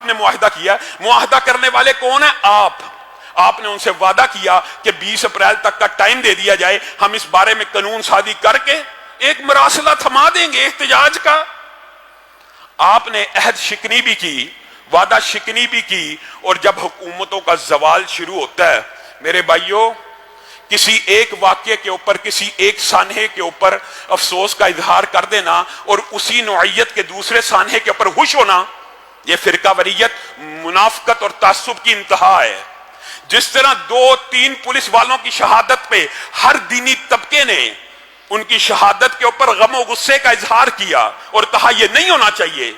نے معاہدہ کیا ہے۔ معاہدہ کرنے والے کون ہیں؟ آپ نے ان سے وعدہ کیا کہ 20 اپریل تک کا ٹائم دے دیا جائے، ہم اس بارے میں قانون سازی کر کے ایک مراسلہ تھما دیں گے احتجاج کا۔ آپ نے عہد شکنی بھی کی، وعدہ شکنی بھی کی، اور جب حکومتوں کا زوال شروع ہوتا ہے میرے بھائیوں، کسی ایک واقعے کے اوپر، کسی ایک سانحے کے اوپر افسوس کا اظہار کر دینا اور اسی نوعیت کے دوسرے سانحے کے اوپر خوش ہونا، یہ فرقہ واریت، منافقت اور تعصب کی انتہا ہے۔ جس طرح 2-3 پولیس والوں کی شہادت پہ ہر دینی طبقے نے ان کی شہادت کے اوپر غم و غصے کا اظہار کیا اور کہا یہ نہیں ہونا چاہیے،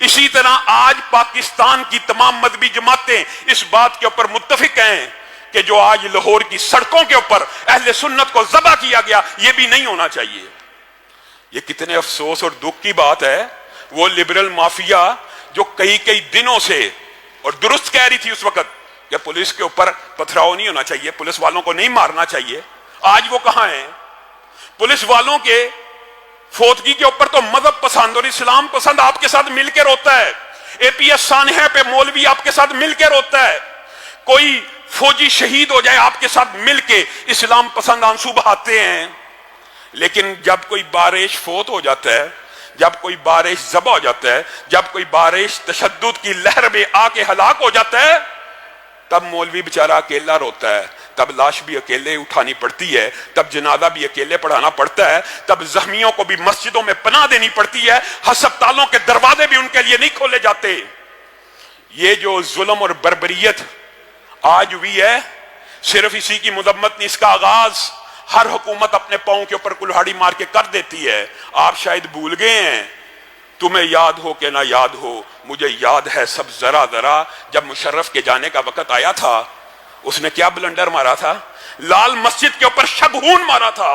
اسی طرح آج پاکستان کی تمام مذہبی جماعتیں اس بات کے اوپر متفق ہیں کہ جو آج لاہور کی سڑکوں کے اوپر اہل سنت کو ذبح کیا گیا یہ بھی نہیں ہونا چاہیے۔ یہ کتنے افسوس اور دکھ کی بات ہے، وہ لبرل مافیا جو کئی دنوں سے، اور درست کہہ رہی تھی اس وقت کہ پولیس کے اوپر پتھراؤ نہیں ہونا چاہیے، پولیس والوں کو نہیں مارنا چاہیے، آج وہ کہاں ہیں؟ پولیس والوں کے فوتگی کے اوپر تو مذہب پسند اور اسلام پسند آپ کے ساتھ مل کے روتا ہے، اے پی ایس سانحہ پہ مولوی آپ کے ساتھ مل کے روتا ہے، کوئی فوجی شہید ہو جائے آپ کے ساتھ مل کے اسلام پسند آنسو بہاتے ہیں، لیکن جب کوئی بارش فوت ہو جاتا ہے، جب کوئی بارش ذبح ہو جاتا ہے، جب کوئی بارش تشدد کی لہر میں آ کے ہلاک ہو جاتا ہے، تب مولوی بیچارہ اکیلا روتا ہے، تب لاش بھی اکیلے اٹھانی پڑتی ہے، تب جنازہ بھی اکیلے پڑھانا پڑتا ہے، تب زخمیوں کو بھی مسجدوں میں پناہ دینی پڑتی ہے، ہسپتالوں کے دروازے بھی ان کے لیے نہیں کھولے جاتے۔ یہ جو ظلم اور بربریت آج ہوئی ہے، صرف اسی کی مذمت نہیں، اس کا آغاز ہر حکومت اپنے پاؤں کے اوپر کلہاڑی مار کے کر دیتی ہے۔ آپ شاید بھول گئے ہیں، تمہیں یاد ہو کہ نہ یاد ہو، مجھے یاد ہے سب ذرا ذرا، جب مشرف کے جانے کا وقت آیا تھا اس نے کیا بلنڈر مارا تھا؟ لال مسجد کے اوپر شبہون مارا تھا۔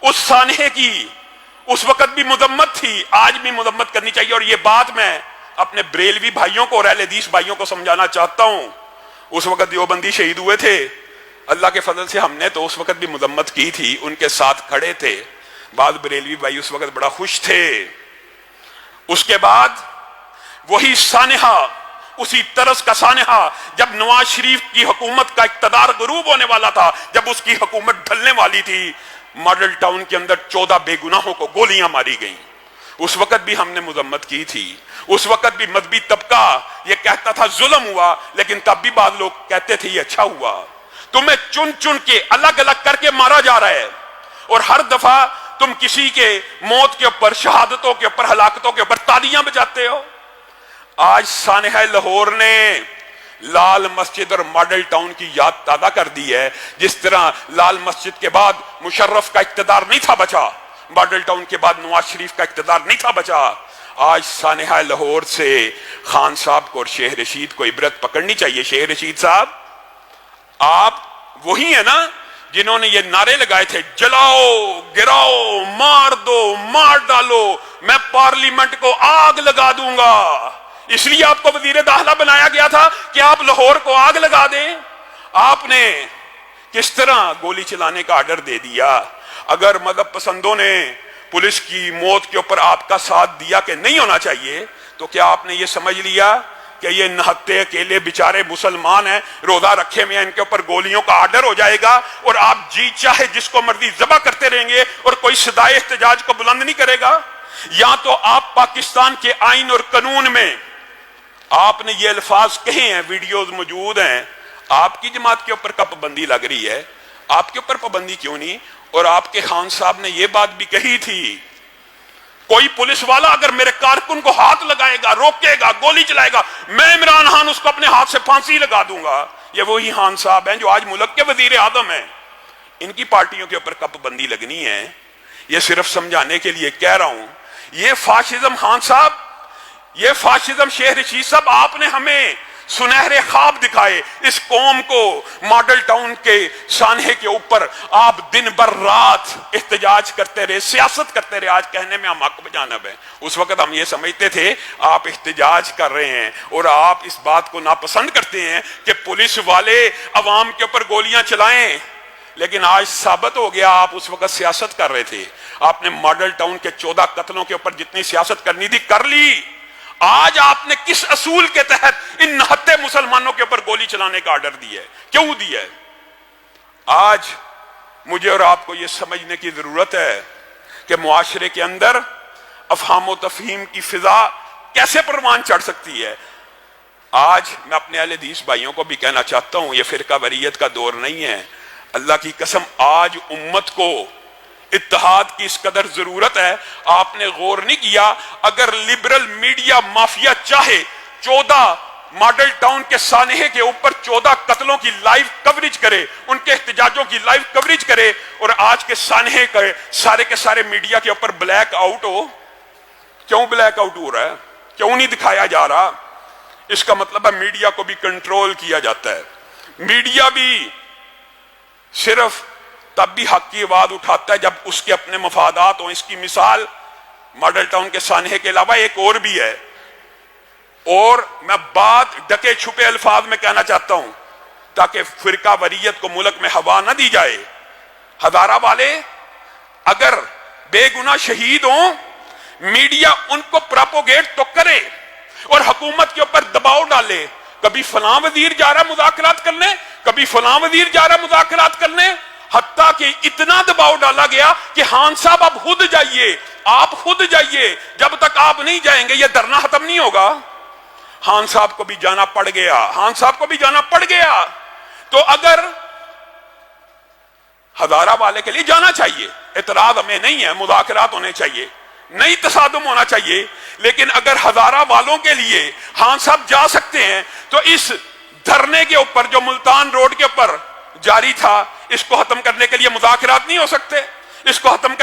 اس سانحے کی اس وقت بھی مذمت تھی، آج بھی مذمت کرنی چاہیے، اور یہ بات میں اپنے بریلوی بھائیوں کو اور اہل حدیث بھائیوں کو سمجھانا چاہتا ہوں۔ اس وقت دیوبندی شہید ہوئے تھے، اللہ کے فضل سے ہم نے تو اس وقت بھی مذمت کی تھی، ان کے ساتھ کھڑے تھے، بعض بریلوی بھائی اس وقت بڑا خوش تھے۔ اس کے بعد وہی سانحہ، اسی طرز کا سانحہ جب نواز شریف کی حکومت کا اقتدار غروب ہونے والا تھا، جب اس کی حکومت ڈھلنے والی تھی، ماڈل ٹاؤن کے اندر 14 بے گناہوں کو گولیاں ماری گئیں۔ اس وقت بھی ہم نے مذمت کی تھی، اس وقت بھی مذہبی طبقہ یہ کہتا تھا ظلم ہوا، لیکن تب بھی بعض لوگ کہتے تھے یہ اچھا ہوا۔ تمہیں چن چن کے الگ الگ کر کے مارا جا رہا ہے، اور ہر دفعہ تم کسی کے موت کے اوپر، شہادتوں کے اوپر، ہلاکتوں کے اوپر تالیاں بجاتے ہو۔ آج سانحہ لاہور نے لال مسجد اور ماڈل ٹاؤن کی یاد تازہ کر دی ہے، جس طرح لال مسجد کے بعد مشرف کا اقتدار نہیں تھا بچا، ماڈل ٹاؤن کے بعد نواز شریف کا اقتدار نہیں تھا بچا۔ آج سانحہ لاہور سے خان صاحب کو اور شیخ رشید کو عبرت پکڑنی چاہیے۔ شیخ رشید صاحب، آپ وہی ہیں نا جنہوں نے یہ نعرے لگائے تھے، جلاؤ، گراؤ، مار دو، مار ڈالو، میں پارلیمنٹ کو آگ لگا دوں گا۔ اس لیے آپ کو وزیر داخلہ بنایا گیا تھا کہ آپ لاہور کو آگ لگا دیں۔ آپ نے کس طرح گولی چلانے کا آرڈر دے دیا؟ اگر مذہب پسندوں نے پولیس کی موت کے اوپر آپ کا ساتھ دیا کہ نہیں ہونا چاہیے، تو کیا آپ نے یہ سمجھ لیا کہ یہ نہتے اکیلے بیچارے مسلمان ہیں، روزہ رکھے میں ان کے اوپر گولیوں کا آرڈر ہو جائے گا اور آپ جی چاہے جس کو مرضی ذبح کرتے رہیں گے اور کوئی صدائے احتجاج کو بلند نہیں کرے گا؟ یا تو آپ پاکستان کے آئین اور قانون میں آپ نے یہ الفاظ کہے ہیں، ویڈیوز موجود ہیں، آپ کی جماعت کے اوپر کب پابندی لگ رہی ہے، آپ کے اوپر پابندی کیوں نہیں؟ اور آپ کے خان صاحب نے یہ بات بھی کہی تھی، کوئی پولیس والا اگر میرے کارکن کو ہاتھ لگائے گا، روکے گا، گولی چلائے گا، میں عمران خان اس کو اپنے ہاتھ سے پھانسی لگا دوں گا۔ یہ وہی خان صاحب ہیں جو آج ملک کے وزیر اعظم ہیں۔ ان کی پارٹیوں کے اوپر کب پابندی لگنی ہے؟ یہ صرف سمجھانے کے لیے کہہ رہا ہوں۔ یہ فاشزم خان صاحب، یہ فاشزم شیخ رشید صاحب، آپ نے ہمیں سنہرے خواب دکھائے اس قوم کو۔ ماڈل ٹاؤن کے سانحے کے اوپر آپ دن بھر رات احتجاج کرتے رہے، سیاست کرتے رہے۔ آج کہنے میں ہم حق بجانب ہیں، اس وقت ہم یہ سمجھتے تھے آپ احتجاج کر رہے ہیں اور آپ اس بات کو ناپسند کرتے ہیں کہ پولیس والے عوام کے اوپر گولیاں چلائیں، لیکن آج ثابت ہو گیا آپ اس وقت سیاست کر رہے تھے۔ آپ نے ماڈل ٹاؤن کے 14 قتلوں کے اوپر جتنی سیاست کرنی تھی کر لی۔ آج آپ نے کس اصول کے تحت ان نہتے مسلمانوں کے اوپر گولی چلانے کا آرڈر دیا ہے؟ کیوں دیا ہے؟ آج مجھے اور آپ کو یہ سمجھنے کی ضرورت ہے کہ معاشرے کے اندر افہام و تفہیم کی فضا کیسے پروان چڑھ سکتی ہے۔ آج میں اپنے اہل حدیث بھائیوں کو بھی کہنا چاہتا ہوں، یہ فرقہ واریت کا دور نہیں ہے۔ اللہ کی قسم آج امت کو اتحاد کی اس قدر ضرورت ہے، آپ نے غور نہیں کیا۔ اگر لبرل میڈیا مافیا چاہے 14 ماڈل ٹاؤن کے سانحے کے اوپر 14 قتلوں کی لائیو کوریج کرے، ان کے احتجاجوں کی لائیو کوریج کرے، اور آج کے سانحے کے سارے میڈیا کے اوپر بلیک آؤٹ ہو، کیوں بلیک آؤٹ ہو رہا ہے؟ کیوں نہیں دکھایا جا رہا؟ اس کا مطلب ہے میڈیا کو بھی کنٹرول کیا جاتا ہے۔ میڈیا بھی صرف تب بھی حق کی آواز اٹھاتا ہے جب اس کے اپنے مفادات ہوں۔ اس کی مثال ماڈل ٹاؤن کے سانحے کے علاوہ ایک اور بھی ہے، اور میں بات ڈکے چھپے الفاظ میں کہنا چاہتا ہوں تاکہ فرقہ واریت کو ملک میں ہوا نہ دی جائے۔ ہزارہ والے اگر بے گناہ شہید ہوں، میڈیا ان کو پراپوگیٹ تو کرے اور حکومت کے اوپر دباؤ ڈالے، کبھی فلاں وزیر جا رہا مذاکرات کرنے، کبھی فلاں وزیر جا رہا مذاکرات کرنے، حتیٰ کہ اتنا دباؤ ڈالا گیا کہ خان صاحب آپ خود جائیے، آپ خود جائیے، جب تک آپ نہیں جائیں گے یہ دھرنا ختم نہیں ہوگا۔ خان صاحب کو بھی جانا پڑ گیا، خان صاحب کو بھی جانا پڑ گیا۔ تو اگر ہزارہ والے کے لیے جانا چاہیے، اعتراض ہمیں نہیں ہے، مذاکرات ہونے چاہیے، نہیں تصادم ہونا چاہیے، لیکن اگر ہزارہ والوں کے لیے خان صاحب جا سکتے ہیں تو اس دھرنے کے اوپر جو ملتان روڈ کے اوپر جاری تھا، اس کو ختم کرنے کے لیے مذاکرات نہیں ہو سکتے؟ اس کو ختم